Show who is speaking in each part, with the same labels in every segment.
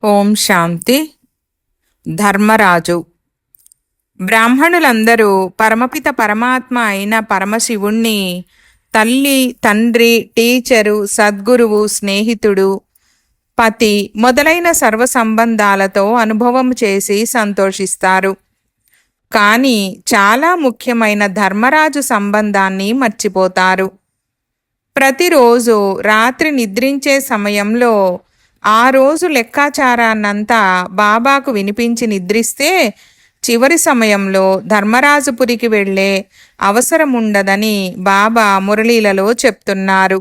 Speaker 1: ఓం శాంతి. ధర్మరాజు. బ్రాహ్మణులందరూ పరమపిత పరమాత్మ అయిన పరమశివుణ్ణి తల్లి, తండ్రి, టీచరు, సద్గురువు, స్నేహితుడు, పతి మొదలైన సర్వ సంబంధాలతో అనుభవం చేసి సంతోషిస్తారు. కానీ చాలా ముఖ్యమైన ధర్మరాజు సంబంధాన్ని మర్చిపోతారు. ప్రతిరోజు రాత్రి నిద్రించే సమయంలో ఆ రోజు లెక్కాచారాన్నంతా బాబాకు వినిపించి నిద్రిస్తే చివరి సమయంలో ధర్మరాజుపురికి వెళ్ళే అవసరముండదని బాబా మురళీలలో చెప్తున్నారు.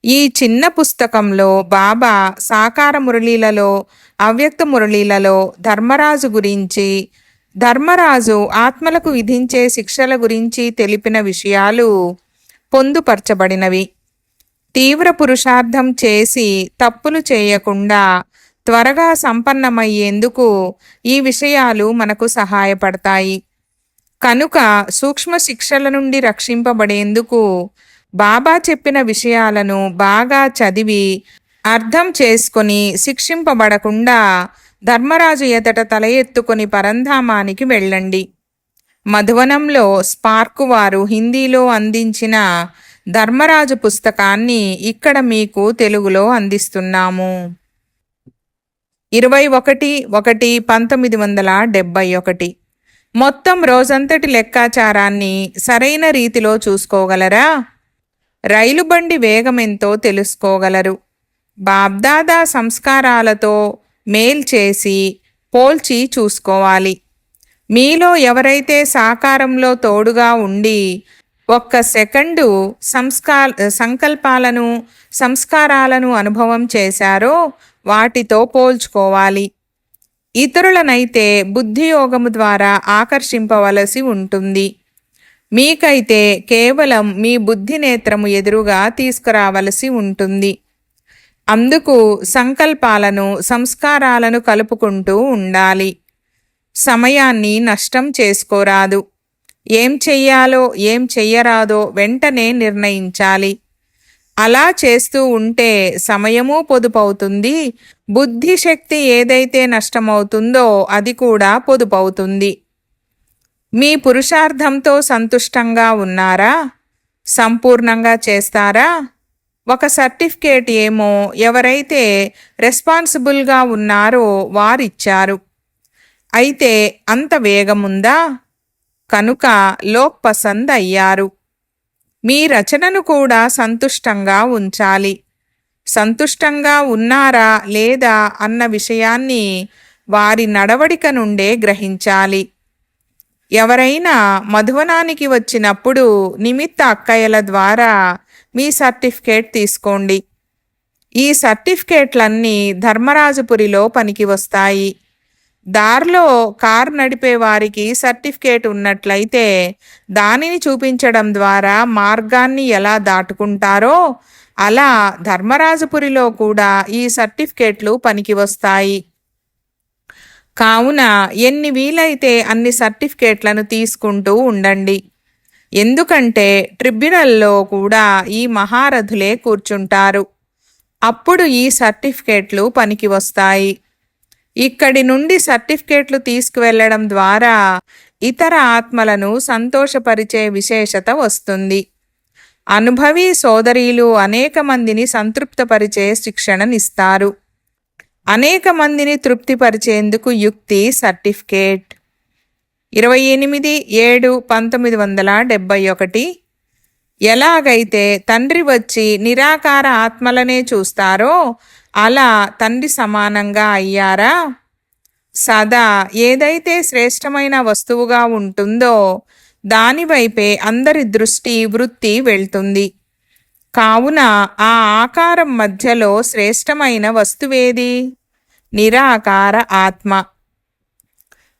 Speaker 1: ఈ చిన్న పుస్తకంలో బాబా సాకార మురళీలలో, అవ్యక్త మురళీలలో ధర్మరాజు గురించి, ధర్మరాజు ఆత్మలకు విధించే శిక్షల గురించి తెలిపిన విషయాలు పొందుపరచబడినవి. తీవ్ర పురుషార్థం చేసి తప్పులు చేయకుండా త్వరగా సంపన్నమయ్యేందుకు ఈ విషయాలు మనకు సహాయపడతాయి. కనుక సూక్ష్మ శిక్షల నుండి రక్షింపబడేందుకు బాబా చెప్పిన విషయాలను బాగా చదివి అర్థం చేసుకొని శిక్షింపబడకుండా ధర్మరాజు ఎదుట తల ఎత్తుకొని పరంధామానికి వెళ్ళండి. మధువనంలో స్పార్కు వారు హిందీలో అందించిన ధర్మరాజు పుస్తకాన్ని ఇక్కడ మీకు తెలుగులో అందిస్తున్నాము. 21/1/1971 మొత్తం రోజంతటి లెక్కాచారాన్ని సరైన రీతిలో చూసుకోగలరా? రైలు బండి వేగమెంతో తెలుసుకోగలరు. బాబ్దాదా సంస్కారాలతో మేల్ చేసి పోల్చి చూసుకోవాలి. మీలో ఎవరైతే సాకారంలో తోడుగా ఉండి ఒక్క సెకండు సంకల్పాలను, సంస్కారాలను అనుభవం చేశారో వాటితో పోల్చుకోవాలి. ఇతరులనైతే బుద్ధియోగము ద్వారా ఆకర్షింపవలసి ఉంటుంది. మీకైతే కేవలం మీ బుద్ధి నేత్రము ఎదురుగా తీసుకురావలసి ఉంటుంది. అందుకు సంకల్పాలను, సంస్కారాలను కలుపుకుంటూ ఉండాలి. సమయాన్ని నష్టం చేసుకోరాదు. ఏం చెయ్యాలో, ఏం చెయ్యరాదో వెంటనే నిర్ణయించాలి. అలా చేస్తూ ఉంటే సమయము పొదుపవుతుంది. బుద్ధిశక్తి ఏదైతే నష్టమవుతుందో అది కూడా పొదుపవుతుంది. మీ పురుషార్థంతో సంతుష్టంగా ఉన్నారా? సంపూర్ణంగా చేస్తారా? ఒక సర్టిఫికేట్ ఏమో ఎవరైతే రెస్పాన్సిబుల్గా ఉన్నారో వారిచ్చారు. అయితే అంత వేగముందా? కనుక లోక్ పసంద్ అయ్యారు. మీ రచనను కూడా సంతుష్టంగా ఉంచాలి. సంతుష్టంగా ఉన్నారా లేదా అన్న విషయాన్ని వారి నడవడిక నుండే గ్రహించాలి. ఎవరైనా మధువనానికి వచ్చినప్పుడు నిమిత్త అక్కయ్యల ద్వారా మీ సర్టిఫికేట్ తీసుకోండి. ఈ సర్టిఫికేట్లన్నీ ధర్మరాజుపురిలో పనికి వస్తాయి. దారిలో కారు నడిపే వారికి సర్టిఫికేట్ ఉన్నట్లయితే దానిని చూపించడం ద్వారా మార్గాన్ని ఎలా దాటుకుంటారో అలా ధర్మరాజుపురిలో కూడా ఈ సర్టిఫికేట్లు పనికి వస్తాయి. కావున ఎన్ని వీలైతే అన్ని సర్టిఫికేట్లను తీసుకుంటూ ఉండండి. ఎందుకంటే ట్రిబ్యునల్లో కూడా ఈ మహారథులే కూర్చుంటారు. అప్పుడు ఈ సర్టిఫికేట్లు పనికి వస్తాయి. ఇక్కడి నుండి సర్టిఫికేట్లు తీసుకువెళ్లడం ద్వారా ఇతర ఆత్మలను సంతోషపరిచే విశేషత వస్తుంది. అనుభవీ సోదరీలు అనేక మందిని సంతృప్తపరిచే శిక్షణనిస్తారు. అనేక మందిని తృప్తిపరిచేందుకు యుక్తి సర్టిఫికేట్. 28/7/1971 ఎలాగైతే తండ్రి వచ్చి నిరాకార ఆత్మలనే చూస్తారో అలా తండ్రి సమానంగా అయ్యారా? సదా ఏదైతే శ్రేష్టమైన వస్తువుగా ఉంటుందో దానివైపే అందరి దృష్టి, వృత్తి వెళ్తుంది. కావున ఆ ఆకారం మధ్యలో శ్రేష్టమైన వస్తువేది? నిరాకార ఆత్మ.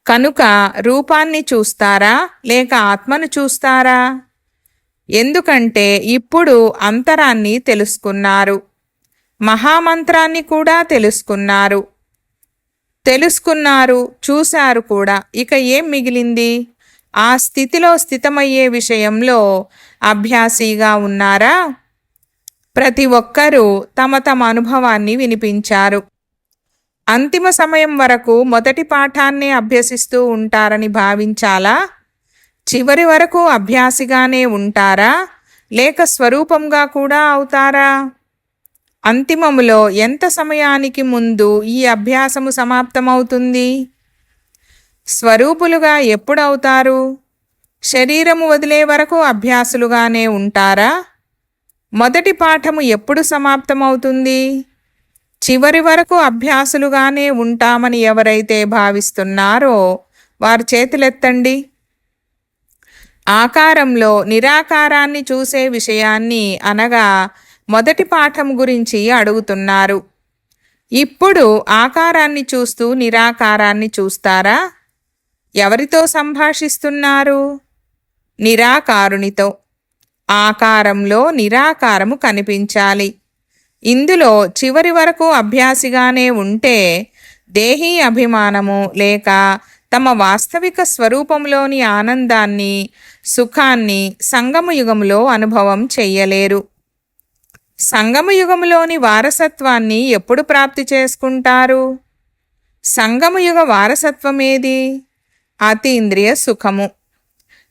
Speaker 1: కనుక రూపాన్ని చూస్తారా లేక ఆత్మను చూస్తారా? ఎందుకంటే ఇప్పుడు అంతరాన్ని తెలుసుకున్నారు, మహామంత్రాన్ని కూడా తెలుసుకున్నారు, చూశారు కూడా. ఇక ఏం మిగిలింది? ఆ స్థితిలో స్థితమయ్యే విషయంలో అభ్యాసిగా ఉన్నారా? ప్రతి ఒక్కరూ తమ తమ అనుభవాన్ని వినిపించారు. అంతిమ సమయం వరకు మొదటి పాఠాన్నే అభ్యసిస్తూ ఉంటారని భావించాలా? చివరి వరకు అభ్యాసిగానే ఉంటారా లేక స్వరూపంగా కూడా అవుతారా? అంతిమములో ఎంత సమయానికి ముందు ఈ అభ్యాసము సమాప్తమవుతుంది? స్వరూపులుగా ఎప్పుడవుతారు? శరీరము వదిలే వరకు అభ్యాసులుగానే ఉంటారా? మొదటి పాఠము ఎప్పుడు సమాప్తమవుతుంది? చివరి వరకు అభ్యాసులుగానే ఉంటామని ఎవరైతే భావిస్తున్నారో వారు చేతులెత్తండి. ఆకారంలో నిరాకారాన్ని చూసే విషయాన్ని అనగా మొదటి పాఠం గురించి అడుగుతున్నారు. ఇప్పుడు ఆకారాన్ని చూస్తూ నిరాకారాన్ని చూస్తారా? ఎవరితో సంభాషిస్తున్నారు? నిరాకారునితో. ఆకారంలో నిరాకారము కనిపించాలి. ఇందులో చివరి వరకు అభ్యాసిగానే ఉంటే దేహీ అభిమానము లేక తమ వాస్తవిక స్వరూపంలోని ఆనందాన్ని, సుఖాన్ని సంగమయుగములో అనుభవం చెయ్యలేరు. సంగమయుగములోని వారసత్వాన్ని ఎప్పుడు ప్రాప్తి చేసుకుంటారు? సంగమయుగ వారసత్వమేది? అతీంద్రియ సుఖము.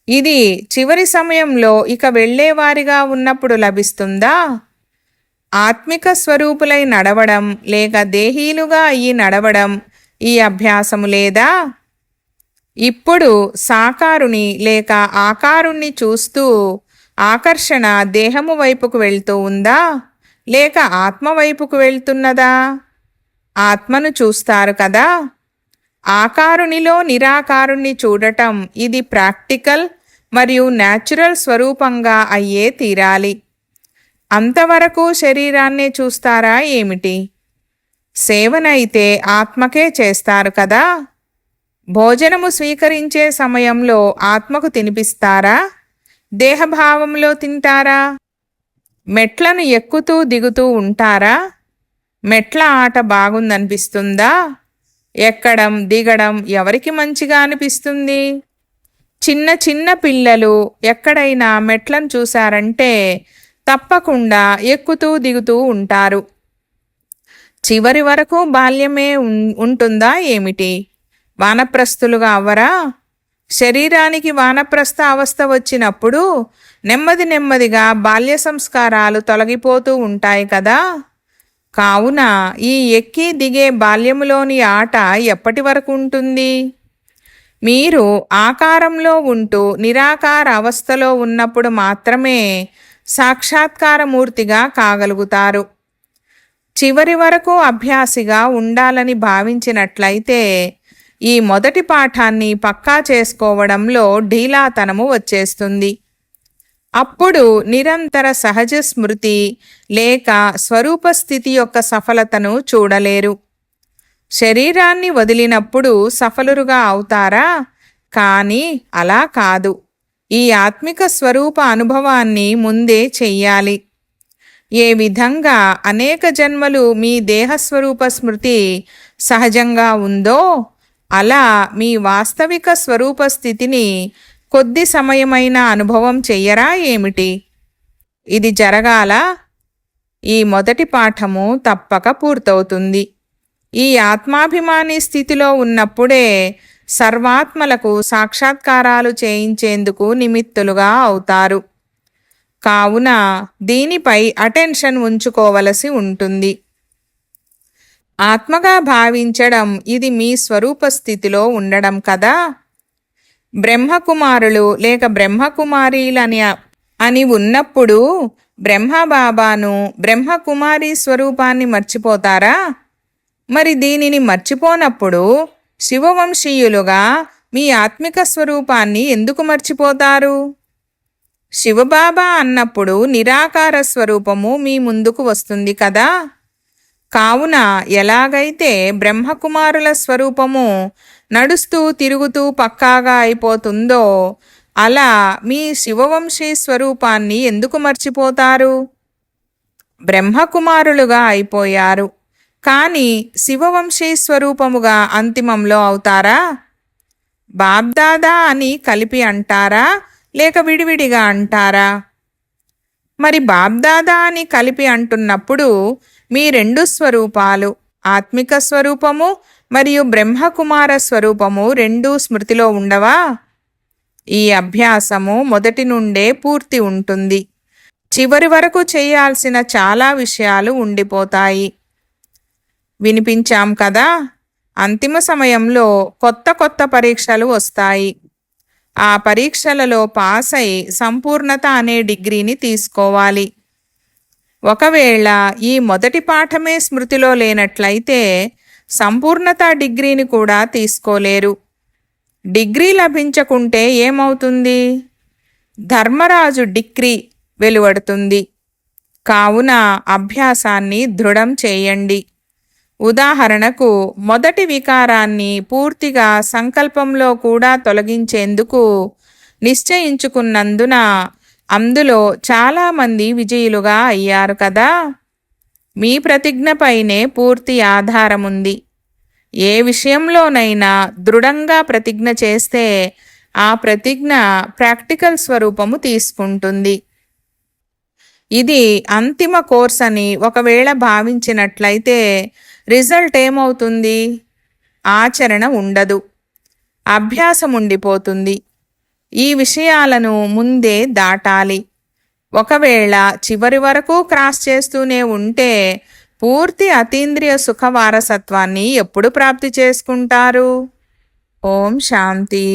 Speaker 1: ఇది చివరి సమయంలో ఇక వెళ్ళేవారిగా ఉన్నప్పుడు లభిస్తుందా? ఆత్మిక స్వరూపులై నడవడం లేక దేహీలుగా అయ్యి నడవడం ఈ అభ్యాసము లేదా? ఇప్పుడు సాకారుని లేక ఆకారుణ్ణి చూస్తూ ఆకర్షణ దేహము వైపుకు వెళ్తూ ఉందా లేక ఆత్మ వైపుకు వెళ్తున్నదా? ఆత్మను చూస్తారు కదా. ఆకారునిలో నిరాకారుణ్ణి చూడటం ఇది ప్రాక్టికల్ మరియు న్యాచురల్ స్వరూపంగా అయ్యే తీరాలి. అంతవరకు శరీరాన్నే చూస్తారా ఏమిటి? సేవనైతే ఆత్మకే చేస్తారు కదా. భోజనము స్వీకరించే సమయంలో ఆత్మకు తినిపిస్తారా? దేహభావంలో తింటారా? మెట్లను ఎక్కుతూ దిగుతూ ఉంటారా? మెట్ల ఆట బాగుందనిపిస్తుందా? ఎక్కడం దిగడం ఎవరికి మంచిగా అనిపిస్తుంది? చిన్న చిన్న పిల్లలు ఎక్కడైనా మెట్లను చూశారంటే తప్పకుండా ఎక్కుతూ దిగుతూ ఉంటారు. చివరి వరకు బాల్యమే ఉంటుందా ఏమిటి? వానప్రస్థులుగా అవ్వరా? శరీరానికి వానప్రస్థ అవస్థ వచ్చినప్పుడు నెమ్మది నెమ్మదిగా బాల్య సంస్కారాలు తొలగిపోతూ ఉంటాయి కదా. కావున ఈ ఎక్కి దిగే బాల్యములోని ఆట ఎప్పటి వరకు ఉంటుంది? మీరు ఆకారంలో ఉంటూ నిరాకార అవస్థలో ఉన్నప్పుడు మాత్రమే సాక్షాత్కారమూర్తిగా కాగలుగుతారు. చివరి వరకు అభ్యాసిగా ఉండాలని భావించినట్లయితే ఈ మొదటి పాఠాన్ని పక్కా చేసుకోవడంలో ఢీలాతనము వచ్చేస్తుంది. అప్పుడు నిరంతర సహజ స్మృతి లేక స్వరూపస్థితి యొక్క సఫలతను చూడలేరు. శరీరాన్ని వదిలినప్పుడు సఫలురుగా అవుతారా? కానీ అలా కాదు. ఈ ఆత్మిక స్వరూప అనుభవాన్ని ముందే చెయ్యాలి. ఏ విధంగా అనేక జన్మలు మీ దేహస్వరూప స్మృతి సహజంగా ఉందో అలా మీ వాస్తవిక స్వరూప స్థితిని కొద్ది సమయమైన అనుభవం చెయ్యరా ఏమిటి? ఇది జరగాల. ఈ మొదటి పాఠము తప్పక పూర్తవుతుంది. ఈ ఆత్మాభిమాని స్థితిలో ఉన్నప్పుడే సర్వాత్మలకు సాక్షాత్కారాలు చేయించేందుకు నిమిత్తులుగా అవుతారు. కావున దీనిపై అటెన్షన్ ఉంచుకోవలసి ఉంటుంది. ఆత్మగా భావించడం ఇది మీ స్వరూప స్థితిలో ఉండడం కదా. బ్రహ్మకుమారులు లేక బ్రహ్మకుమారీలని అని ఉన్నప్పుడు బ్రహ్మబాబాను బ్రహ్మకుమారి స్వరూపాన్ని మర్చిపోతారా? మరి దీనిని మర్చిపోనప్పుడు శివవంశీయులుగా మీ ఆత్మిక స్వరూపాన్ని ఎందుకు మర్చిపోతారు? శివబాబా అన్నప్పుడు నిరాకార స్వరూపము మీ ముందుకు వస్తుంది కదా. కావున ఎలాగైతే బ్రహ్మకుమారుల స్వరూపము నడుస్తూ తిరుగుతూ పక్కాగా అయిపోతుందో అలా మీ శివవంశీ స్వరూపాన్ని ఎందుకు మర్చిపోతారు? బ్రహ్మకుమారులుగా అయిపోయారు, కానీ శివవంశీ స్వరూపముగా అంతిమంలో అవుతారా? బాబ్దాదా అని కలిపి అంటారా లేక విడివిడిగా అంటారా? మరి బాబ్దాదా అని కలిపి అంటున్నప్పుడు మీ రెండు స్వరూపాలు ఆత్మిక స్వరూపము మరియు బ్రహ్మకుమార స్వరూపము రెండూ స్మృతిలో ఉండవా? ఈ అభ్యాసము మొదటి నుండే పూర్తి ఉంటుంది. చివరి వరకు చేయాల్సిన చాలా విషయాలు ఉండిపోతాయి. వినిపించాం కదా, అంతిమ సమయంలో కొత్త కొత్త పరీక్షలు వస్తాయి. ఆ పరీక్షలలో పాస్ అయి సంపూర్ణత అనే డిగ్రీని తీసుకోవాలి. ఒకవేళ ఈ మొదటి పాఠమే స్మృతిలో లేనట్లయితే సంపూర్ణత డిగ్రీని కూడా తీసుకోలేరు. డిగ్రీ లభించకుంటే ఏమవుతుంది? ధర్మరాజు డిగ్రీ వెలువడుతుంది. కావున అభ్యాసాన్ని దృఢం చేయండి. ఉదాహరణకు, మొదటి వికారాన్ని పూర్తిగా సంకల్పంలో కూడా తొలగించేందుకు నిశ్చయించుకున్నందున అందులో చాలామంది విజయులుగా అయ్యారు కదా. మీ ప్రతిజ్ఞపైనే పూర్తి ఆధారముంది. ఏ విషయంలోనైనా దృఢంగా ప్రతిజ్ఞ చేస్తే ఆ ప్రతిజ్ఞ ప్రాక్టికల్ స్వరూపము తీసుకుంటుంది. ఇది అంతిమ కోర్స్ అని ఒకవేళ భావించినట్లయితే రిజల్ట్ ఏమవుతుంది? ఆచరణ ఉండదు, అభ్యాసం ఉండిపోతుంది. ఈ విషయాలను ముందే దాటాలి. ఒకవేళ చివరి వరకు క్రాస్ చేస్తూనే ఉంటే పూర్తి అతీంద్రియ సుఖ వారసత్వాన్ని ఎప్పుడు ప్రాప్తి చేసుకుంటారు? ఓం శాంతి.